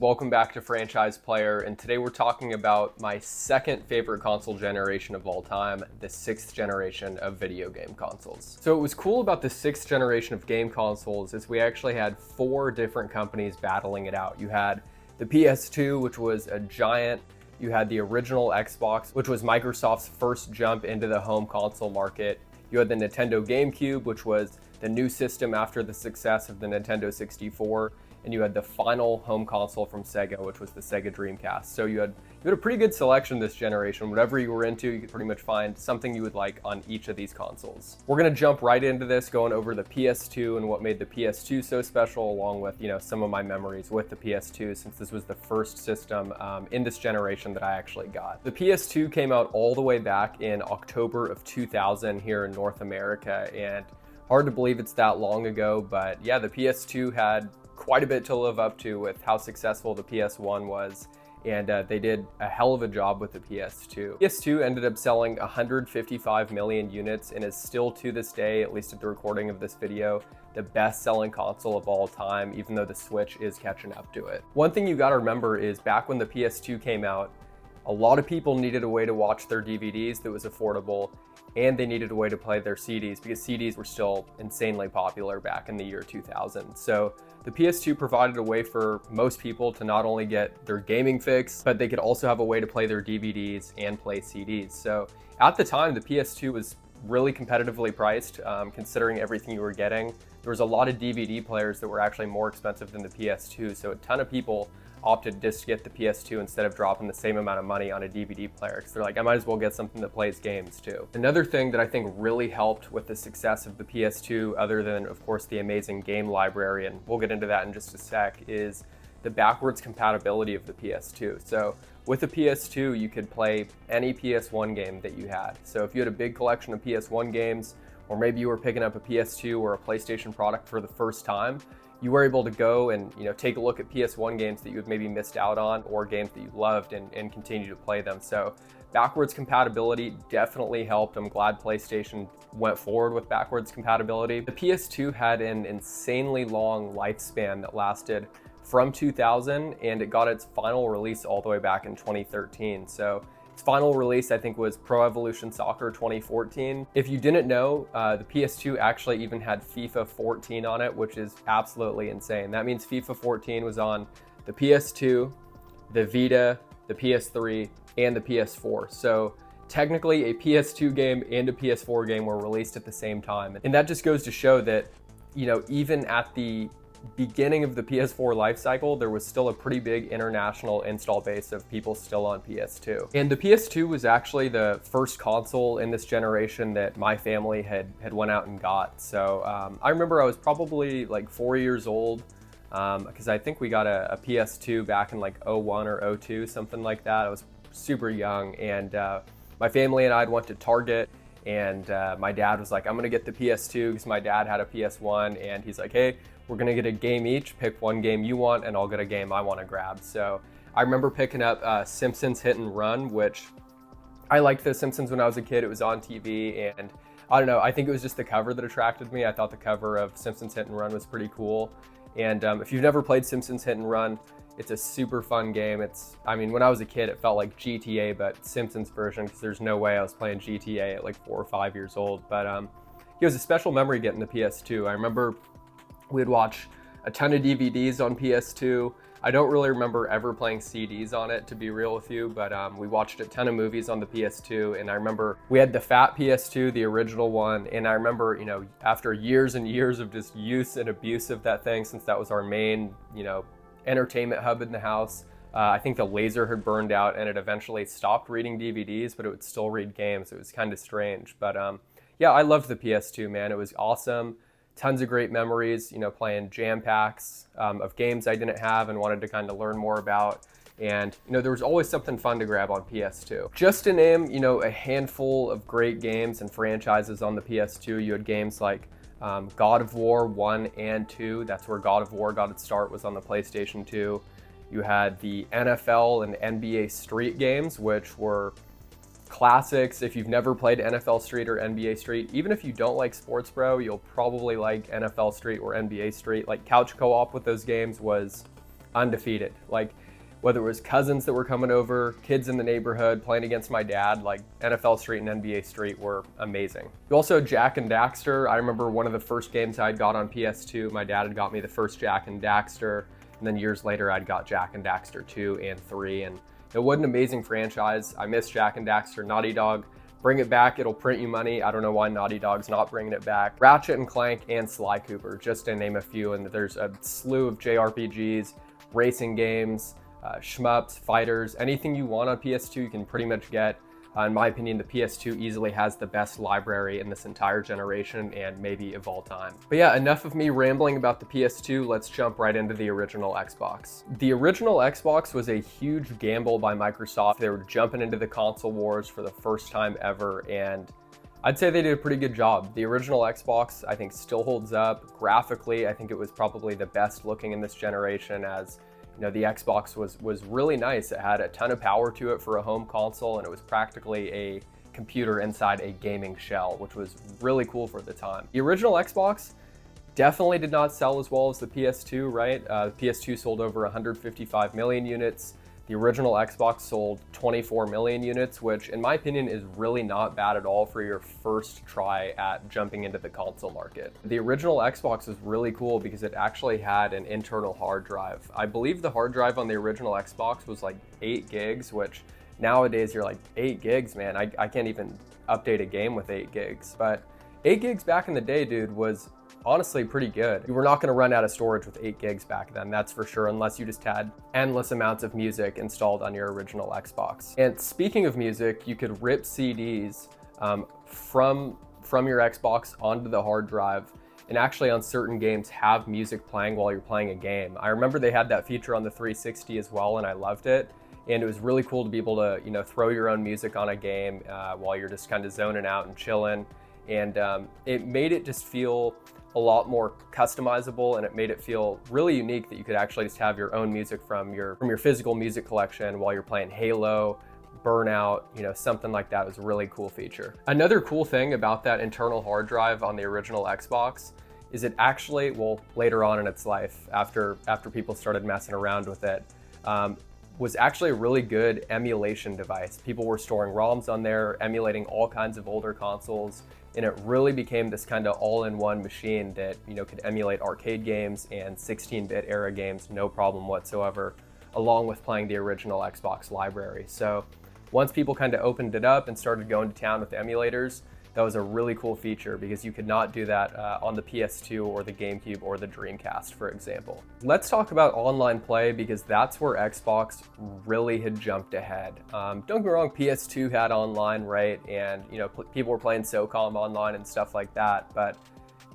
Welcome back to Franchise Player, and today we're talking about my second favorite console generation of all time, the sixth generation of video game consoles. So what was cool about the sixth generation of game consoles is we actually had four different companies battling it out. You had the PS2, which was a giant. You had the original Xbox, which was Microsoft's first jump into the home console market. You had the Nintendo GameCube, which was the new system after the success of the Nintendo 64. And you had the final home console from Sega, which was the Sega Dreamcast. So you had a pretty good selection this generation. Whatever you were into, you could pretty much find something you would like on each of these consoles. We're gonna jump right into this, going over the PS2 and what made the PS2 so special, along with some of my memories with the PS2, since this was the first system in this generation that I actually got. The PS2 came out all the way back in October of 2000 here in North America, and hard to believe it's that long ago, but yeah, the PS2 had quite a bit to live up to with how successful the PS1 was, and they did a hell of a job with the PS2. PS2 ended up selling 155 million units and is still to this day, at least at the recording of this video, the best-selling console of all time, even though the Switch is catching up to it. One thing you gotta remember is back when the PS2 came out, a lot of people needed a way to watch their DVDs that was affordable, and they needed a way to play their CDs because CDs were still insanely popular back in the year 2000. So the PS2 provided a way for most people to not only get their gaming fix, but they could also have a way to play their DVDs and play CDs. So at the time, the PS2 was really competitively priced, considering everything you were getting. There was a lot of DVD players that were actually more expensive than the PS2, so a ton of people opted just to get the PS2 instead of dropping the same amount of money on a DVD player, because they're like, I might as well get something that plays games too. Another thing that I think really helped with the success of the PS2, other than of course the amazing game library, and we'll get into that in just a sec, is the backwards compatibility of the PS2. So with the PS2, you could play any PS1 game that you had. So if you had a big collection of PS1 games, or maybe you were picking up a PS2 or a PlayStation product for the first time, you were able to go and take a look at PS1 games that you had maybe missed out on, or games that you loved, and continue to play them. So backwards compatibility definitely helped. I'm glad PlayStation went forward with backwards compatibility. The PS2 had an insanely long lifespan that lasted from 2000, and it got its final release all the way back in 2013. So its final release, I think, was Pro Evolution Soccer 2014. If you didn't know, the PS2 actually even had FIFA 14 on it, which is absolutely insane. That means FIFA 14 was on the PS2, the Vita, the PS3, and the PS4. So technically a PS2 game and a PS4 game were released at the same time. And that just goes to show that, even at the beginning of the PS4 life cycle, there was still a pretty big international install base of people still on PS2. And the PS2 was actually the first console in this generation that my family had went out and got. So I remember I was probably like 4 years old, because I think we got a PS2 back in like 01 or 02, something like that. I was super young, and my family and I went to Target, and my dad was like, I'm gonna get the PS2 because my dad had a PS1, and he's like, hey, we're gonna get a game each, pick one game you want, and I'll get a game I wanna grab. So I remember picking up Simpsons Hit and Run, which I liked The Simpsons when I was a kid. It was on TV, and I don't know, I think it was just the cover that attracted me. I thought the cover of Simpsons Hit and Run was pretty cool. And if you've never played Simpsons Hit and Run, it's a super fun game. When I was a kid, it felt like GTA, but Simpsons version, because there's no way I was playing GTA at like 4 or 5 years old. But it was a special memory getting the PS2. I remember we'd watch a ton of DVDs on PS2. I don't really remember ever playing CDs on it, to be real with you, but we watched a ton of movies on the PS2, and I remember we had the fat PS2, the original one, and I remember, after years and years of just use and abuse of that thing, since that was our main, entertainment hub in the house, I think the laser had burned out, and it eventually stopped reading DVDs, but it would still read games. It was kind of strange, but yeah, I loved the PS2, man. It was awesome. Tons of great memories, playing jam packs of games I didn't have and wanted to kind of learn more about. And, there was always something fun to grab on PS2. Just to name, a handful of great games and franchises on the PS2, you had games like God of War 1 and 2. That's where God of War got its start, was on the PlayStation 2. You had the NFL and NBA Street games, which were classics. If you've never played NFL Street or NBA Street, even if you don't like Sports Bro, you'll probably like NFL Street or NBA Street. Like couch co-op with those games was undefeated. Like, whether it was cousins that were coming over, kids in the neighborhood playing against my dad, like NFL Street and NBA Street were amazing. You also had Jak and Daxter. I remember one of the first games I got on PS2, my dad had got me the first Jak and Daxter, and then years later I'd got Jak and Daxter 2 and 3, and it was an amazing franchise. I miss Jak and Daxter. Naughty Dog, bring it back, it'll print you money. I don't know why Naughty Dog's not bringing it back. Ratchet and Clank and Sly Cooper, just to name a few, and there's a slew of JRPGs, racing games, shmups, fighters, anything you want on PS2 you can pretty much get. In my opinion, the PS2 easily has the best library in this entire generation and maybe of all time. But yeah, enough of me rambling about the PS2, let's jump right into the original Xbox. The original Xbox was a huge gamble by Microsoft. They were jumping into the console wars for the first time ever, and I'd say they did a pretty good job. The original Xbox, I think, still holds up. Graphically, I think it was probably the best looking in this generation, as you know, the Xbox was really nice. It had a ton of power to it for a home console, and it was practically a computer inside a gaming shell, which was really cool for the time. The original Xbox definitely did not sell as well as the PS2, right? The PS2 sold over 155 million units. The original Xbox sold 24 million units, which in my opinion is really not bad at all for your first try at jumping into the console market. The original Xbox was really cool because it actually had an internal hard drive. I believe the hard drive on the original Xbox was like 8 gigs, which nowadays you're like, 8 gigs, man, I can't even update a game with 8 gigs. But 8 gigs back in the day, dude, was honestly pretty good. You were not going to run out of storage with 8 gigs back then, that's for sure, unless you just had endless amounts of music installed on your original Xbox. And speaking of music, you could rip CDs from your Xbox onto the hard drive, and actually on certain games have music playing while you're playing a game. I remember they had that feature on the 360 as well, and I loved it. And it was really cool to be able to, you know, throw your own music on a game while you're just kind of zoning out and chilling. And it made it just feel a lot more customizable, and it made it feel really unique that you could actually just have your own music from your physical music collection while you're playing Halo, Burnout, you know, something like that. Was a really cool feature. Another cool thing about that internal hard drive on the original Xbox is it actually, well, later on in its life, after people started messing around with it, was actually a really good emulation device. People were storing ROMs on there, emulating all kinds of older consoles, and it really became this kind of all-in-one machine that, you know, could emulate arcade games and 16-bit era games no problem whatsoever, along with playing the original Xbox library. So once people kind of opened it up and started going to town with emulators, that was a really cool feature because you could not do that on the PS2 or the GameCube or the Dreamcast, for example. Let's talk about online play because that's where Xbox really had jumped ahead. Don't get me wrong, PS2 had online, right? And you know, people were playing SOCOM online and stuff like that, but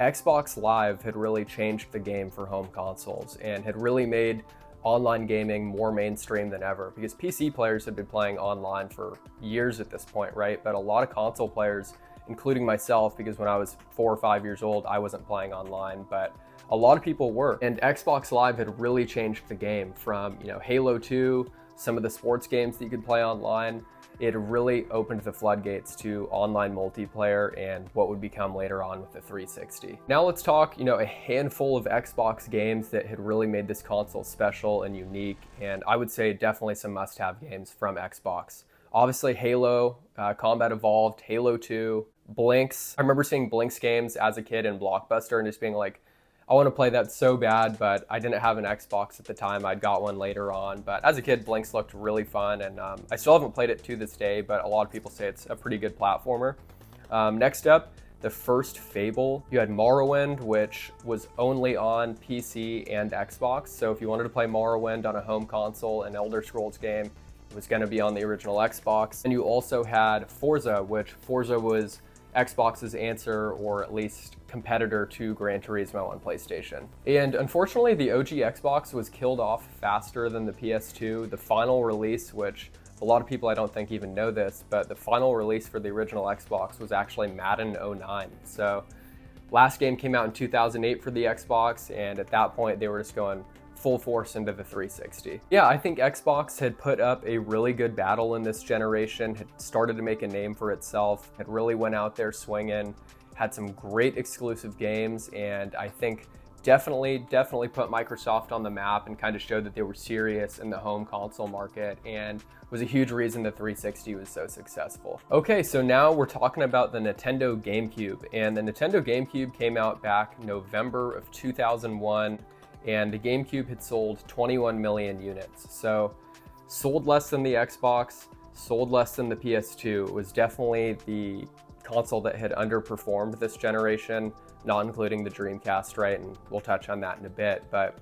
Xbox Live had really changed the game for home consoles and had really made online gaming more mainstream than ever, because PC players had been playing online for years at this point, right? But a lot of console players, including myself, because when I was 4 or 5 years old, I wasn't playing online, but a lot of people were. And Xbox Live had really changed the game from, you know, Halo 2, some of the sports games that you could play online. It really opened the floodgates to online multiplayer and what would become later on with the 360. Now let's talk, you know, a handful of Xbox games that had really made this console special and unique, and I would say definitely some must-have games from Xbox. Obviously Halo, Combat Evolved, Halo 2, Blinks. I remember seeing Blinks games as a kid in Blockbuster and just being like, I want to play that so bad, but I didn't have an Xbox at the time. I'd got one later on, but as a kid, Blinks looked really fun, and I still haven't played it to this day, but a lot of people say it's a pretty good platformer. Next up, the first Fable. You had Morrowind, which was only on PC and Xbox, so if you wanted to play Morrowind on a home console, an Elder Scrolls game, it was going to be on the original Xbox. And you also had Forza, which Forza was Xbox's answer, or at least competitor, to Gran Turismo on PlayStation. And unfortunately, the OG Xbox was killed off faster than the PS2. The final release, which a lot of people I don't think even know this, but the final release for the original Xbox was actually Madden 09. So last game came out in 2008 for the Xbox, and at that point they were just going full force into the 360. Yeah, I think Xbox had put up a really good battle in this generation, had started to make a name for itself, had really went out there swinging, had some great exclusive games, and I think definitely put Microsoft on the map and kind of showed that they were serious in the home console market, and was a huge reason the 360 was so successful. Okay, so now we're talking about the Nintendo GameCube, and the Nintendo GameCube came out back November of 2001, and the GameCube had sold 21 million units. So sold less than the Xbox, sold less than the PS2. It was definitely the console that had underperformed this generation, not including the Dreamcast, right? And we'll touch on that in a bit. But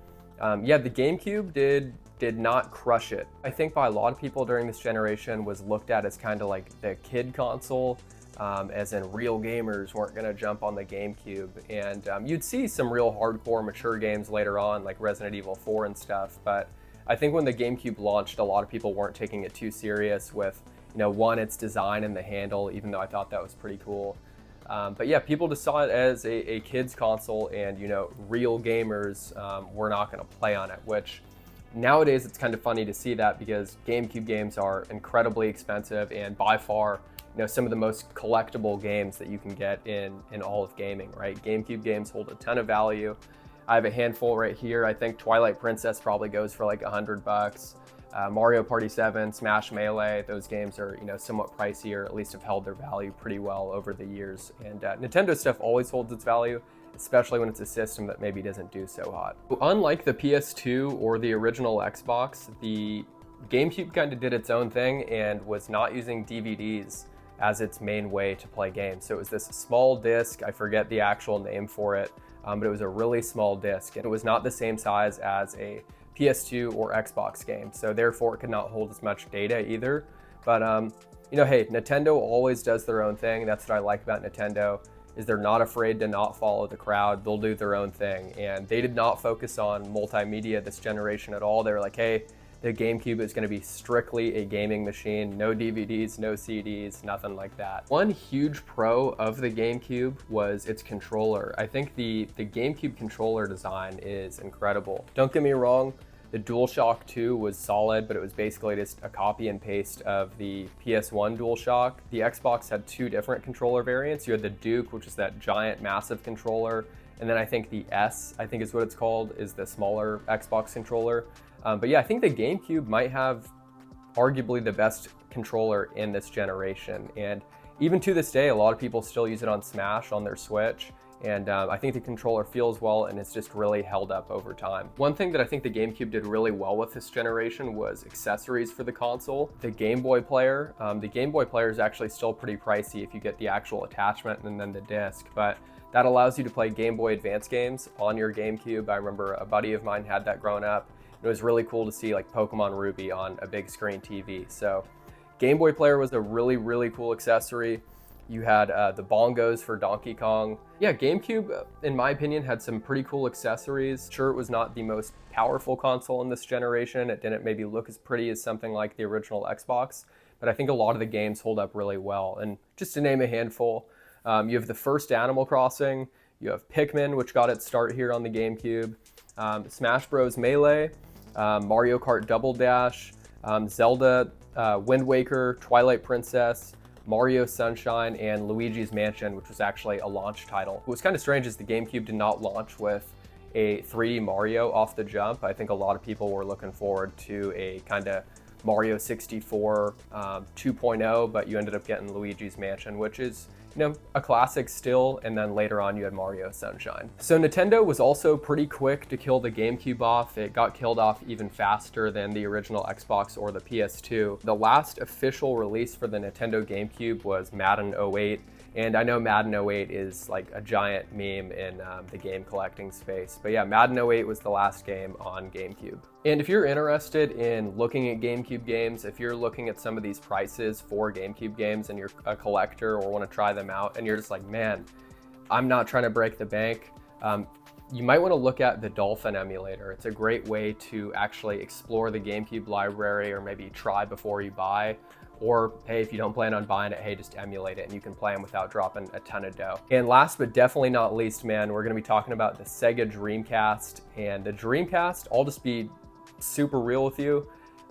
yeah, the GameCube did not crush it. I think by a lot of people during this generation was looked at as kind of like the kid console, as in real gamers weren't gonna jump on the GameCube. And you'd see some real hardcore mature games later on, like Resident Evil 4 and stuff. But I think when the GameCube launched, a lot of people weren't taking it too serious with, one, its design and the handle, even though I thought that was pretty cool. But yeah, people just saw it as a kid's console, and real gamers were not going to play on it, which nowadays it's kind of funny to see that, because GameCube games are incredibly expensive and by far some of the most collectible games that you can get in all of gaming, right? GameCube games hold a ton of value. I have a handful right here. I think Twilight Princess probably goes for like $100. Mario Party 7, Smash Melee, those games are somewhat pricier, at least have held their value pretty well over the years. And Nintendo stuff always holds its value, especially when it's a system that maybe doesn't do so hot. Unlike the PS2 or the original Xbox, the GameCube kind of did its own thing and was not using DVDs as its main way to play games. So it was this small disc, I forget the actual name for it, but it was a really small disc, and it was not the same size as a PS2 or Xbox game, so therefore it could not hold as much data either. But hey, Nintendo always does their own thing. That's what I like about Nintendo, is they're not afraid to not follow the crowd. They'll do their own thing, and they did not focus on multimedia this generation at all. They were like, hey, the GameCube is going to be strictly a gaming machine, no DVDs, no CDs, nothing like that. One huge pro of the GameCube was its controller. I think the GameCube controller design is incredible. Don't get me wrong, the DualShock 2 was solid, but it was basically just a copy and paste of the PS1 DualShock. The Xbox had two different controller variants. You had the Duke, which is that giant, massive controller, and then I think the S, I think is what it's called, is the smaller Xbox controller. But yeah, I think the GameCube might have arguably the best controller in this generation. And even to this day, a lot of people still use it on Smash on their Switch. And I think the controller feels well, and it's just really held up over time. One thing that I think the GameCube did really well with this generation was accessories for the console. The Game Boy player, is actually still pretty pricey if you get the actual attachment and then the disc, but that allows you to play Game Boy Advance games on your GameCube. I remember a buddy of mine had that growing up. It was really cool to see like Pokemon Ruby on a big screen TV. So Game Boy player was a really, really cool accessory. You had the bongos for Donkey Kong. Yeah, GameCube, in my opinion, had some pretty cool accessories. Sure, it was not the most powerful console in this generation. It didn't maybe look as pretty as something like the original Xbox, but I think a lot of the games hold up really well. And just to name a handful, you have the first Animal Crossing, you have Pikmin, which got its start here on the GameCube, Smash Bros. Melee, Mario Kart Double Dash, Zelda, Wind Waker, Twilight Princess, Mario Sunshine, and Luigi's Mansion, which was actually a launch title. What was kind of strange is the GameCube did not launch with a 3D Mario off the jump. I think a lot of people were looking forward to a kind of Mario 64 2.0, but you ended up getting Luigi's Mansion, which is a classic still, and then later on you had Mario Sunshine. So Nintendo was also pretty quick to kill the GameCube off. It got killed off even faster than the original Xbox or the PS2. The last official release for the Nintendo GameCube was Madden 08, and I know Madden 08 is like a giant meme in the game collecting space. But yeah, Madden 08 was the last game on GameCube. And if you're interested in looking at GameCube games, if you're looking at some of these prices for GameCube games and you're a collector or want to try them out and you're just like, man, I'm not trying to break the bank, you might want to look at the Dolphin emulator. It's a great way to actually explore the GameCube library, or maybe try before you buy. Or, hey, if you don't plan on buying it, hey, just emulate it and you can play them without dropping a ton of dough. And last but definitely not least, man, we're gonna be talking about the Sega Dreamcast. And the Dreamcast, I'll just be super real with you,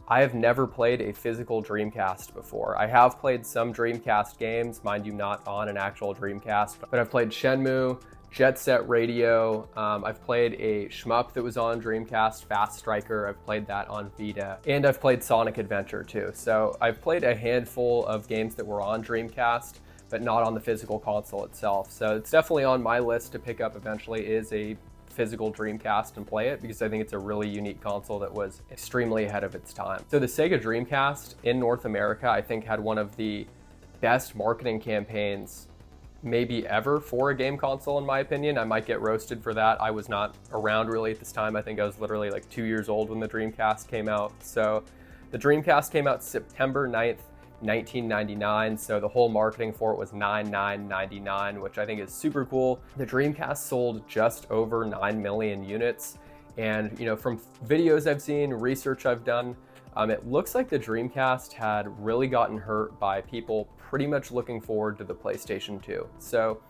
I have never played a physical Dreamcast before. I have played some Dreamcast games, mind you, not on an actual Dreamcast, but I've played Shenmue, Jet Set Radio. I've played a shmup that was on Dreamcast, Fast Striker. I've played that on Vita, and I've played Sonic Adventure too. So I've played a handful of games that were on Dreamcast, but not on the physical console itself. So it's definitely on my list to pick up eventually, is a physical Dreamcast and play it, because I think it's a really unique console that was extremely ahead of its time. So the Sega Dreamcast in North America, I think, had one of the best marketing campaigns maybe ever for a game console, in my opinion. I might get roasted for that. I was not around really at this time. I think I was literally like 2 years old when the Dreamcast came out. So the Dreamcast came out September 9th, 1999. So the whole marketing for it was 9/9/99, which I think is super cool. The Dreamcast sold just over 9 million units. And from videos I've seen, research I've done, it looks like the Dreamcast had really gotten hurt by people pretty much looking forward to the PlayStation 2. So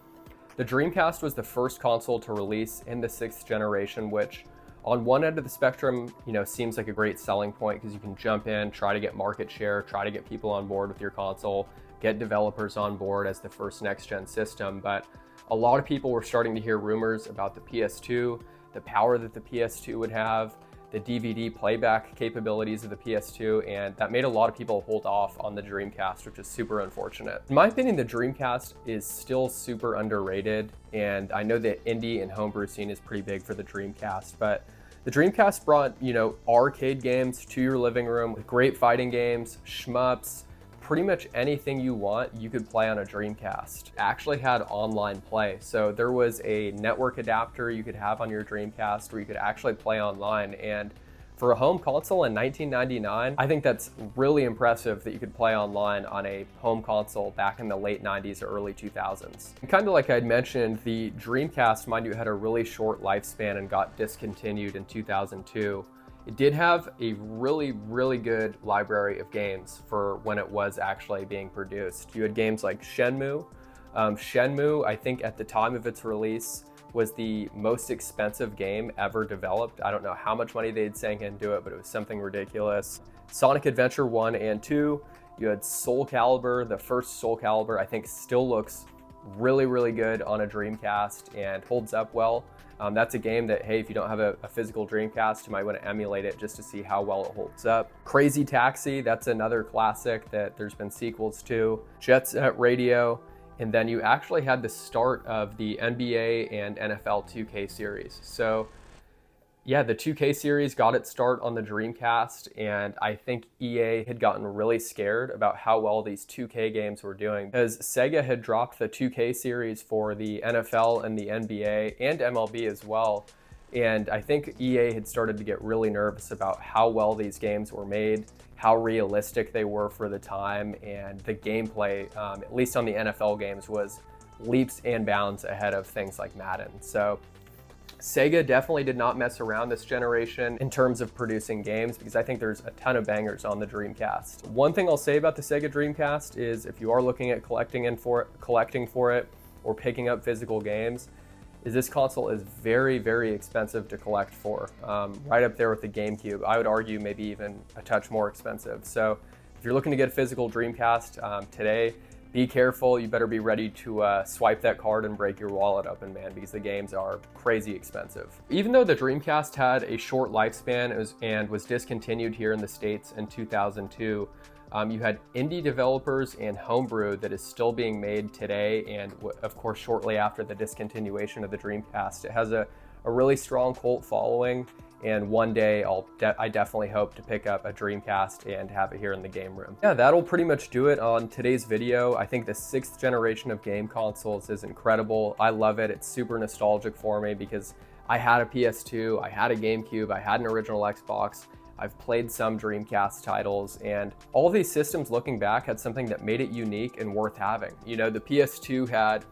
the Dreamcast was the first console to release in the 6th generation, which on one end of the spectrum, seems like a great selling point, because you can jump in, try to get market share, try to get people on board with your console, get developers on board as the first next-gen system. But a lot of people were starting to hear rumors about the PS2, the power that the PS2 would have, the DVD playback capabilities of the PS2, and that made a lot of people hold off on the Dreamcast, which is super unfortunate. In my opinion, the Dreamcast is still super underrated, and I know the indie and homebrew scene is pretty big for the Dreamcast, but the Dreamcast brought, arcade games to your living room with great fighting games, shmups, pretty much anything you want, you could play on a Dreamcast. It actually had online play. So there was a network adapter you could have on your Dreamcast where you could actually play online. And for a home console in 1999, I think that's really impressive that you could play online on a home console back in the late 90s or early 2000s. And kind of like I'd mentioned, the Dreamcast, mind you, had a really short lifespan and got discontinued in 2002. It did have a really, really good library of games for when it was actually being produced. You had games like Shenmue. Shenmue, I think at the time of its release, was the most expensive game ever developed. I don't know how much money they'd sank into it, but it was something ridiculous. Sonic Adventure 1 and 2. You had Soul Calibur. The first Soul Calibur, I think, still looks really, really good on a Dreamcast and holds up well. That's a game that, hey, if you don't have a physical Dreamcast, you might want to emulate it just to see how well it holds up. Crazy Taxi, that's another classic that there's been sequels to. Jet Set Radio, and then you actually had the start of the NBA and NFL 2K series. So yeah, the 2K series got its start on the Dreamcast, and I think EA had gotten really scared about how well these 2K games were doing, because Sega had dropped the 2K series for the NFL and the NBA and MLB as well. And I think EA had started to get really nervous about how well these games were made, how realistic they were for the time, and the gameplay, at least on the NFL games, was leaps and bounds ahead of things like Madden. So Sega definitely did not mess around this generation in terms of producing games, because I think there's a ton of bangers on the Dreamcast. One thing I'll say about the Sega Dreamcast is, if you are looking at collecting for it or picking up physical games, is this console is very, very expensive to collect for. Right up there with the GameCube. I would argue maybe even a touch more expensive. So if you're looking to get a physical Dreamcast today, be careful. You better be ready to swipe that card and break your wallet open, man, because the games are crazy expensive. Even though the Dreamcast had a short lifespan and was discontinued here in the States in 2002, you had indie developers and homebrew that is still being made today, and of course shortly after the discontinuation of the Dreamcast. It has a really strong cult following, and one day I definitely hope to pick up a Dreamcast and have it here in the game room. Yeah, that'll pretty much do it on today's video. I think the 6th generation of game consoles is incredible. I love it. It's super nostalgic for me because I had a PS2, I had a GameCube, I had an original Xbox, I've played some Dreamcast titles, and all these systems, looking back, had something that made it unique and worth having. You know, the PS2 had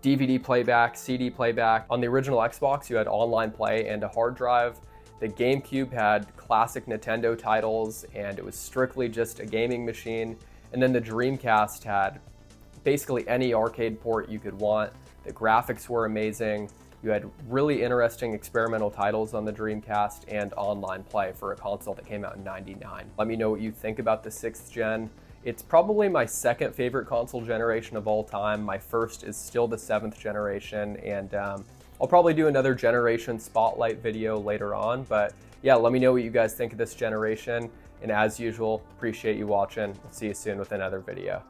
DVD playback, CD playback. On the original Xbox, you had online play and a hard drive. The GameCube had classic Nintendo titles, and it was strictly just a gaming machine. And then the Dreamcast had basically any arcade port you could want. The graphics were amazing. You had really interesting experimental titles on the Dreamcast and online play for a console that came out in '99. Let me know what you think about the 6th gen It's probably my second favorite console generation of all time. My first is still the 7th generation, and I'll probably do another generation spotlight video later on. But yeah, let me know what you guys think of this generation. And as usual, appreciate you watching. We'll see you soon with another video.